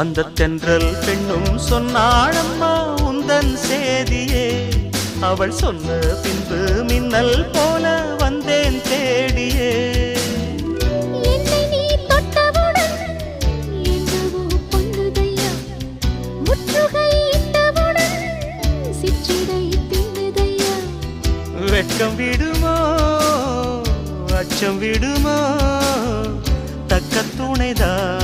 அந்த தென்றல் பெண்ணும் சொன்னாளம்மா உந்தன் சேதியே அவள் சொன்ன பின்பு மின்னல் போல வந்தேன் தேடியே வெட்கம் விடுமோ அச்சம் விடுமோ தக்க துணைதான்